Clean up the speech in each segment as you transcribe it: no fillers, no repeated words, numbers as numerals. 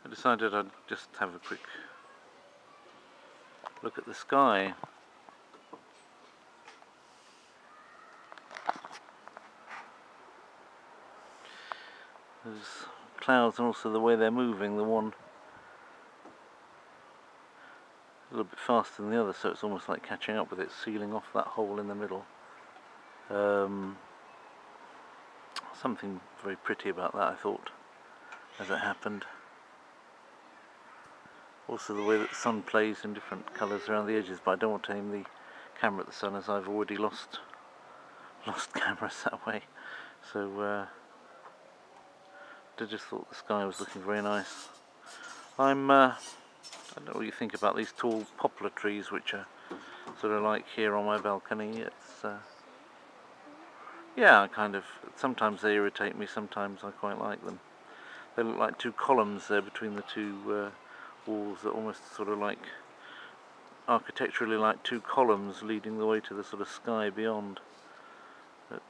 I decided I'd just have a quick look at the sky. There's clouds and also the way they're moving, the one a little bit faster than the other, so it's almost like catching up with it, sealing off that hole in the middle. Something very pretty about that, I thought, as it happened. Also the way that the sun plays in different colours around the edges, but I don't want to aim the camera at the sun as I've already lost cameras that way. So I just thought the sky was looking very nice. I don't know what you think about these tall poplar trees, which are sort of like here on my balcony. It's yeah, sometimes they irritate me, sometimes I quite like them. They look like two columns there between the two walls that almost sort of like, architecturally like two columns leading the way to the sort of sky beyond. But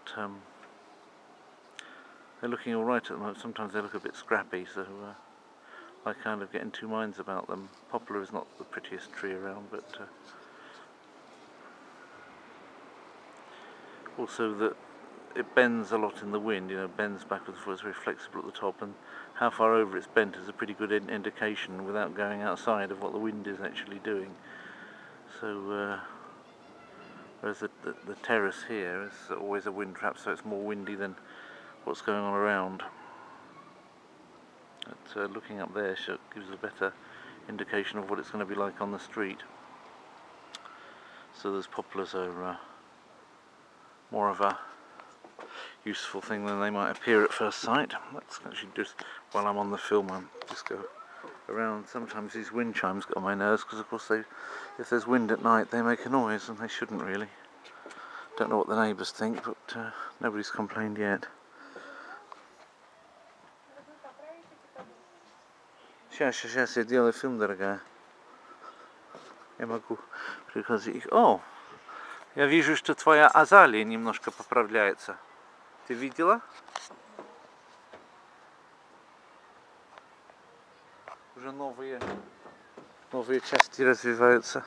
they're looking alright at the moment. Sometimes they look a bit scrappy, so I kind of get in two minds about them. Poplar is not the prettiest tree around, but also that it bends a lot in the wind, you know, bends backwards and forwards, very flexible at the top, and how far over it's bent is a pretty good indication without going outside of what the wind is actually doing. So whereas the terrace here is always a wind trap, so it's more windy than what's going on around. But looking up there gives a better indication of what it's going to be like on the street. So those poplars are more of a useful thing than they might appear at first sight. Let's actually just, while I'm on the film, I'll just go around. Sometimes these wind chimes get on my nerves because of course if there's wind at night they make a noise, and they shouldn't really. Don't know what the neighbours think, but nobody's complained yet. Сейчас я делаю фильм, дорогая. Я могу приходить. О, я вижу, что твоя азалия немножко поправляется. Ты видела? Уже новые части развиваются.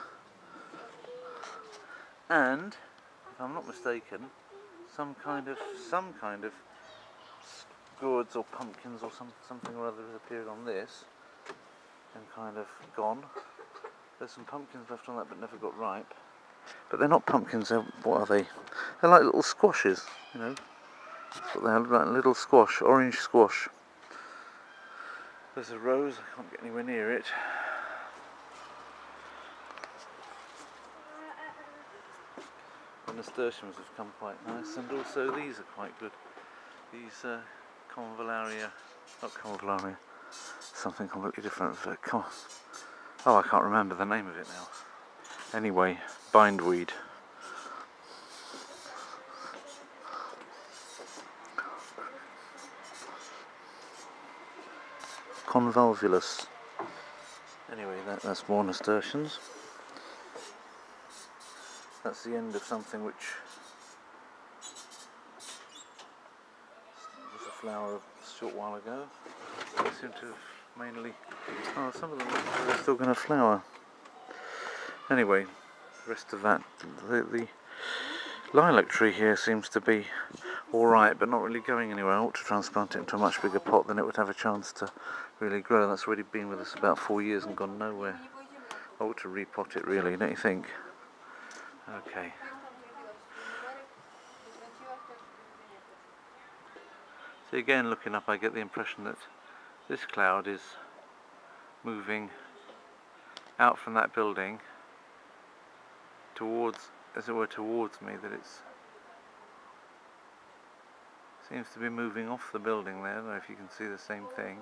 And, if I'm not mistaken, some kind of gourds or pumpkins or something or other has appeared on this and kind of gone. There's some pumpkins left on that but never got ripe. But they're not pumpkins, what are they? They're like little squashes, you know. That's what they are, like little squash, orange squash. There's a rose, I can't get anywhere near it. The nasturtiums have come quite nice, and also these are quite good. These convallaria, not convallaria, something completely different. Oh, I can't remember the name of it now. Anyway, bindweed. Convolvulus. Anyway, that's more nasturtiums. That's the end of something which was a flower a short while ago. They seem to have mainly... Oh, some of them are still going to flower. Anyway, the rest of that, the lilac tree here seems to be alright, but not really going anywhere. I ought to transplant it into a much bigger pot, then it would have a chance to really grow. That's already been with us about 4 years and gone nowhere. I ought to repot it really, don't you think? Okay. So again, looking up, I get the impression that this cloud is moving out from that building towards, as it were, towards me, that it's seems to be moving off the building there. I don't know if you can see the same thing,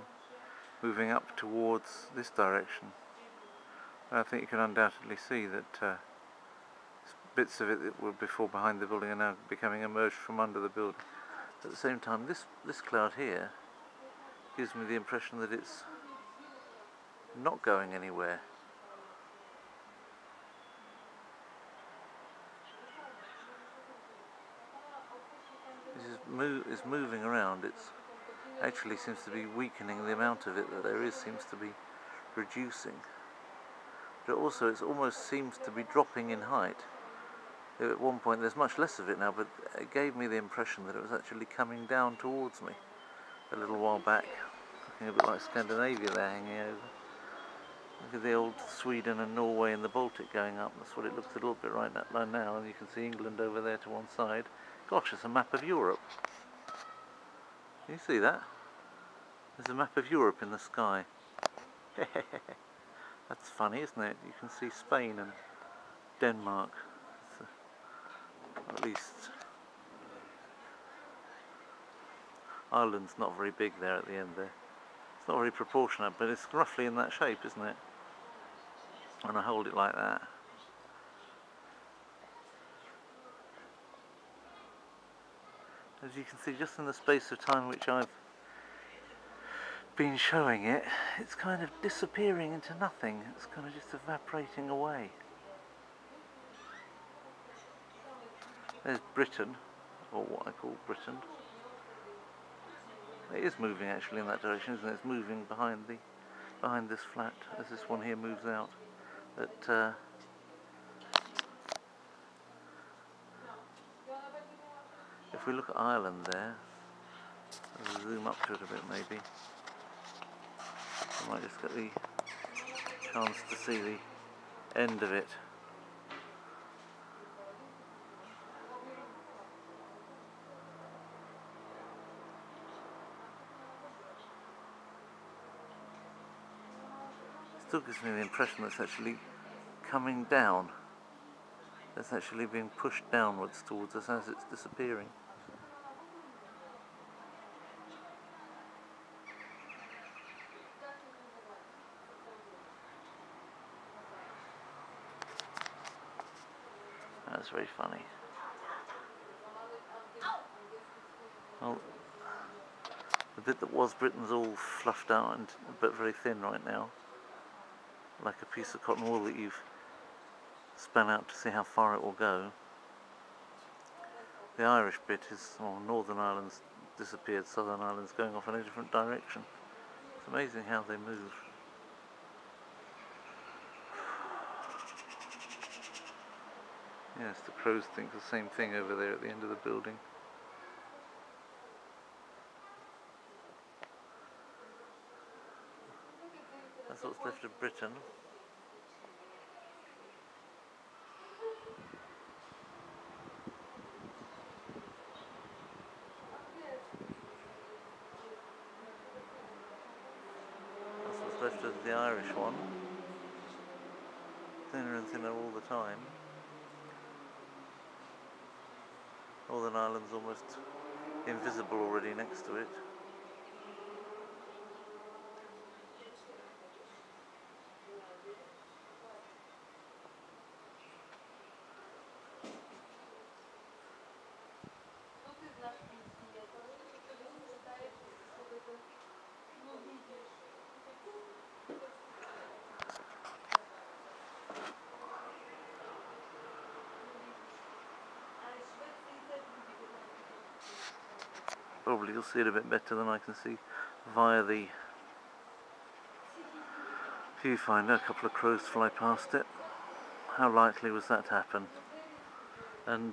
moving up towards this direction. I think you can undoubtedly see that bits of it that were before behind the building are now becoming emerged from under the building. At the same time, this cloud here gives me the impression that it's not going anywhere. This is moving around. It's actually seems to be weakening. The amount of it that there is seems to be reducing. But also it almost seems to be dropping in height. At one point there's much less of it now, but it gave me the impression that it was actually coming down towards me a little while back. Looking a bit like Scandinavia there hanging over. Look at the old Sweden and Norway and the Baltic going up. That's what it looks a little bit right now, and you can see England over there to one side. Gosh, it's a map of Europe. Can you see that? There's a map of Europe in the sky. That's funny, isn't it? You can see Spain and Denmark. At least Ireland's not very big there at the end there. It's not very proportionate, but it's roughly in that shape, isn't it? And I hold it like that. As you can see, just in the space of time which I've been showing it, it's kind of disappearing into nothing. It's kind of just evaporating away. There's Britain, or what I call Britain. It is moving actually in that direction, isn't it? It's moving behind this flat as this one here moves out. But if we look at Ireland there, I'll zoom up to it a bit maybe. I might just get the chance to see the end of it. Still gives me the impression that it's actually coming down. It's actually being pushed downwards towards us as it's disappearing. That's very funny. Well, the bit that was Britain's all fluffed out and but very thin right now, like a piece of cotton wool that you've span out to see how far it will go. The Irish bit is, well, Northern Ireland's disappeared, Southern Ireland's going off in a different direction. It's amazing how they move. Yes, the crows think the same thing over there at the end of the building. That's what's left of Britain. That's what's left of the Irish one. Thinner and thinner all the time. Northern Ireland's almost invisible already next to it. Probably you'll see it a bit better than I can see via the viewfinder. A couple of crows fly past it. How likely was that to happen? And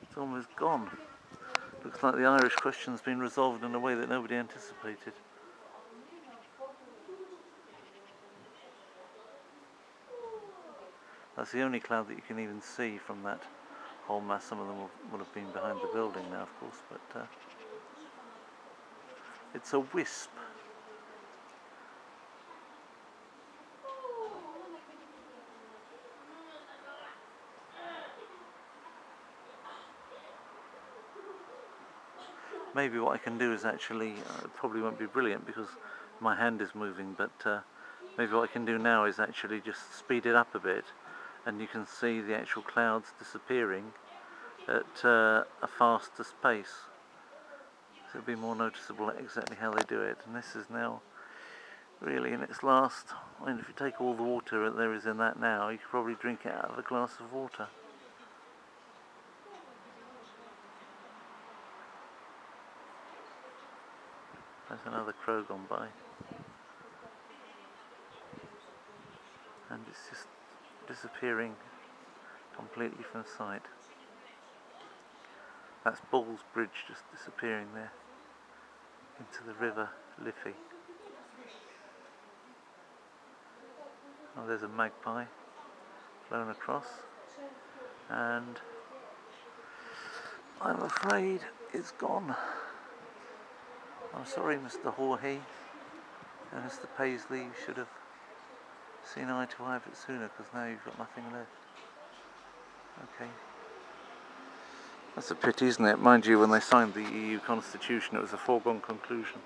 it's almost gone. Looks like the Irish question's been resolved in a way that nobody anticipated. That's the only cloud that you can even see from that whole mass. Some of them would have been behind the building now, of course, but it's a wisp. Maybe what I can do is actually, it probably won't be brilliant because my hand is moving, but maybe what I can do now is actually just speed it up a bit, and you can see the actual clouds disappearing at a faster pace. So it'll be more noticeable exactly how they do it. And this is now really in its last, I mean, if you take all the water there is in that now, you could probably drink it out of a glass of water. There's another crow gone by. And it's just disappearing completely from sight. That's Ball's Bridge just disappearing there into the river Liffey. Oh, there's a magpie flown across, and I'm afraid it's gone. I'm sorry, Mr. Hawhey and Mr. Paisley, you should have seen eye to eye a bit sooner, because now you've got nothing left. Okay. That's a pity, isn't it? Mind you, when they signed the EU Constitution, it was a foregone conclusion.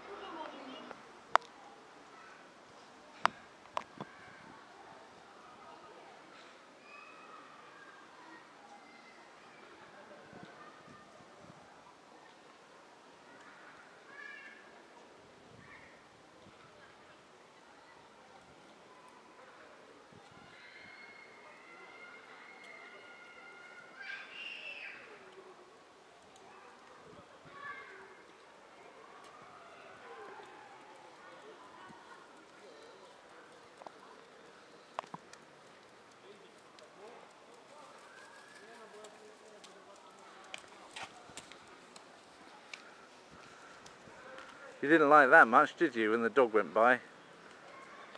You didn't like that much, did you, when the dog went by?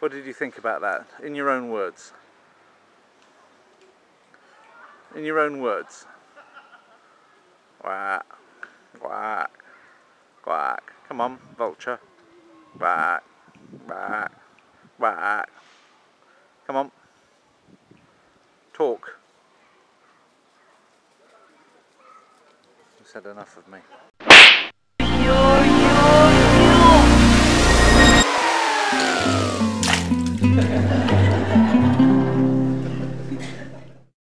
What did you think about that? In your own words. In your own words. Quack, quack, quack. Come on, vulture. Quack, quack, quack. Come on. Talk. You said enough of me.